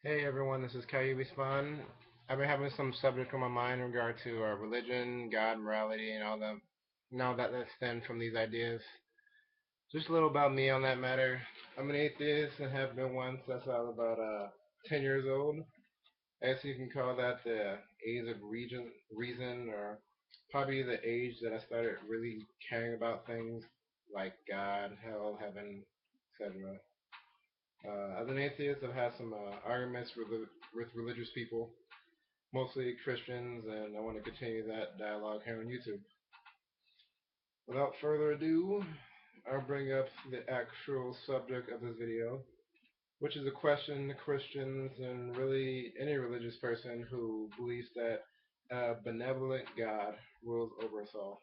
Hey everyone, this is Kayubi Spawn. I've been having some subject on my mind in regard to religion, God, morality, and all that stem from these ideas. Just a little about me on that matter. I'm an atheist and have been one since I was about 10 years old. I guess you can call that the age of reason, or probably the age that I started really caring about things like God, hell, heaven, etc. As an atheist, I've had some arguments with religious people, mostly Christians, and I want to continue that dialogue here on YouTube. Without further ado, I'll bring up the actual subject of this video, which is a question Christians and really any religious person who believes that a benevolent God rules over us all,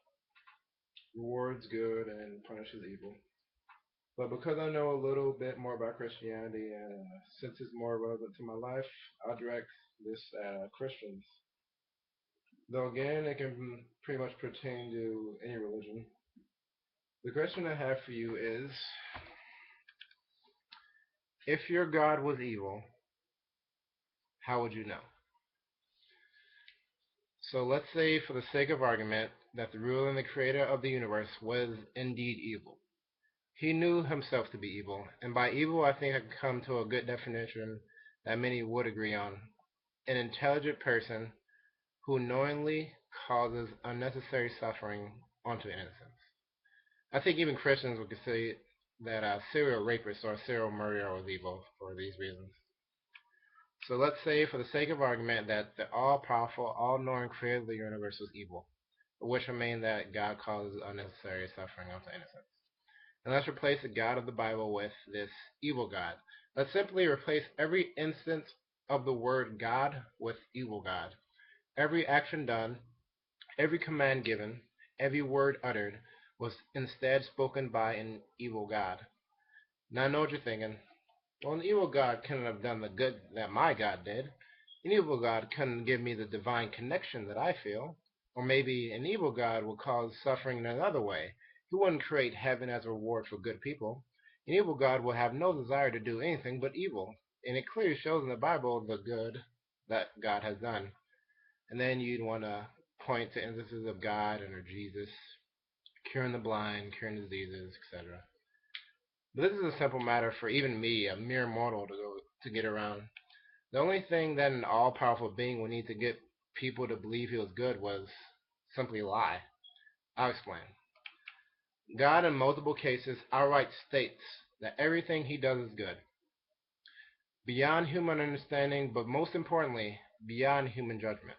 rewards good and punishes evil. But because I know a little bit more about Christianity, and since it's more relevant to my life, I'll direct this at Christians. Though again, it can pretty much pertain to any religion. The question I have for you is, if your God was evil, how would you know? So let's say, for the sake of argument, that the ruler and the creator of the universe was indeed evil. He knew himself to be evil, and by evil I think I can come to a good definition that many would agree on. An intelligent person who knowingly causes unnecessary suffering onto innocents. I think even Christians would say that a serial rapist or a serial murderer was evil for these reasons. So let's say, for the sake of argument, that the all-powerful, all-knowing creator of the universe was evil, which would mean that God causes unnecessary suffering onto innocents. And let's replace the God of the Bible with this evil God. Let's simply replace every instance of the word God with evil God. Every action done, every command given, every word uttered, was instead spoken by an evil God. Now I know what you're thinking. Well, an evil God couldn't have done the good that my God did. An evil God couldn't give me the divine connection that I feel. Or maybe an evil God will cause suffering in another way. He wouldn't create heaven as a reward for good people. An evil God will have no desire to do anything but evil. And it clearly shows in the Bible the good that God has done. And then you'd want to point to instances of God and or Jesus curing the blind, curing diseases, etc. But this is a simple matter for even me, a mere mortal, to get around. The only thing that an all-powerful being would need to get people to believe he was good was simply lie. I'll explain. God, in multiple cases, outright states that everything he does is good, beyond human understanding, but most importantly, beyond human judgment.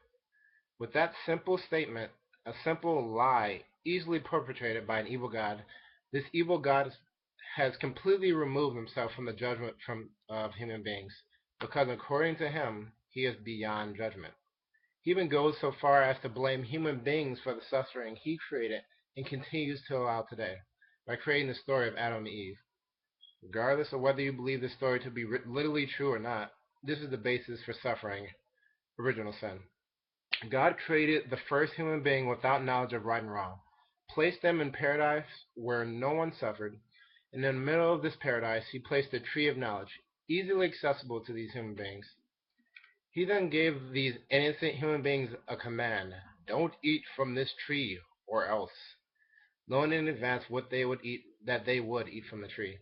With that simple statement, a simple lie easily perpetrated by an evil God, this evil God has completely removed himself from the judgment of human beings, because according to him, he is beyond judgment. He even goes so far as to blame human beings for the suffering he created and continues to allow today, by creating the story of Adam and Eve. Regardless of whether you believe this story to be literally true or not, this is the basis for suffering, original sin. God created the first human being without knowledge of right and wrong, placed them in paradise where no one suffered, and in the middle of this paradise he placed the tree of knowledge, easily accessible to these human beings. He then gave these innocent human beings a command: don't eat from this tree, or else, knowing in advance what they would eat, that they would eat from the tree.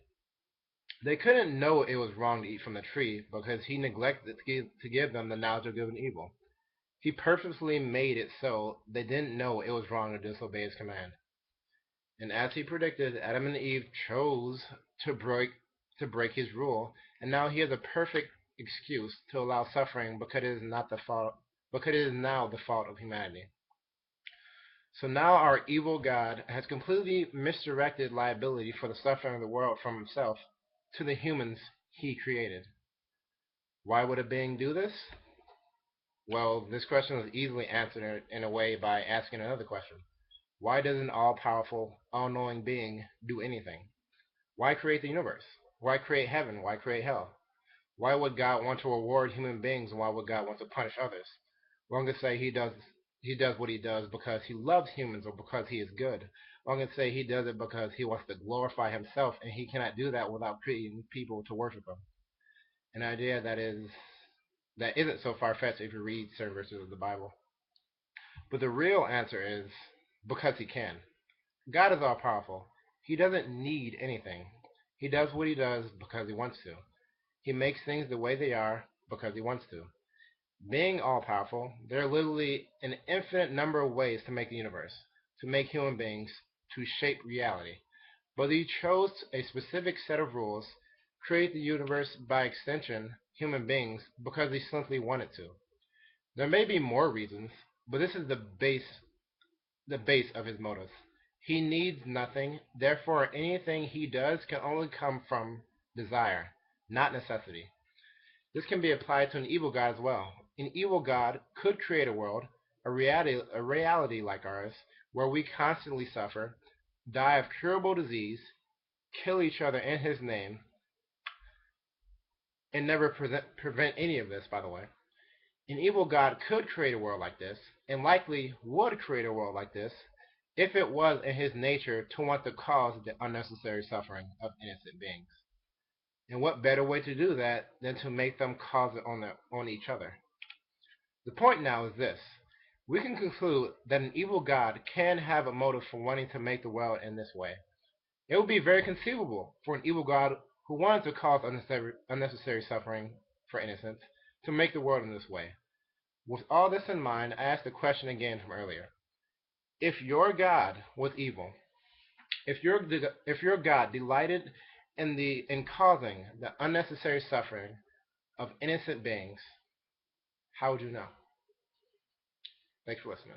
They couldn't know it was wrong to eat from the tree because he neglected to give them the knowledge of good and evil. He purposely made it so they didn't know it was wrong to disobey his command. And as he predicted, Adam and Eve chose to break his rule, and now he has a perfect excuse to allow suffering because it is not the fault because it is now the fault of humanity. So now our evil God has completely misdirected liability for the suffering of the world from himself to the humans he created. Why would a being do this? Well, this question is easily answered in a way by asking another question. Why does an all-powerful, all-knowing being do anything? Why create the universe? Why create heaven? Why create hell? Why would God want to reward human beings, and why would God want to punish others? One could say he does what he does because he loves humans or because he is good. One could say he does it because he wants to glorify himself, and he cannot do that without creating people to worship him. An idea that is that isn't so far-fetched if you read certain verses of the Bible. But the real answer is because he can. God is all powerful. He doesn't need anything. He does what he does because he wants to. He makes things the way they are because he wants to. Being all powerful, there are literally an infinite number of ways to make the universe, to make human beings, to shape reality. But he chose a specific set of rules, create the universe by extension, human beings, because he simply wanted to. There may be more reasons, but this is the base of his motives. He needs nothing, therefore anything he does can only come from desire, not necessity. This can be applied to an evil god as well. An evil god could create a world, a reality like ours, where we constantly suffer, die of curable disease, kill each other in his name, and never prevent any of this, by the way. An evil god could create a world like this, and likely would create a world like this, if it was in his nature to want to cause the unnecessary suffering of innocent beings. And what better way to do that than to make them cause it on each other? The point now is this. We can conclude that an evil god can have a motive for wanting to make the world in this way. It would be very conceivable for an evil god who wanted to cause unnecessary suffering for innocents to make the world in this way. With all this in mind, I ask the question again from earlier. If your God was evil, if your God delighted in causing the unnecessary suffering of innocent beings, how would you know? Thanks for listening.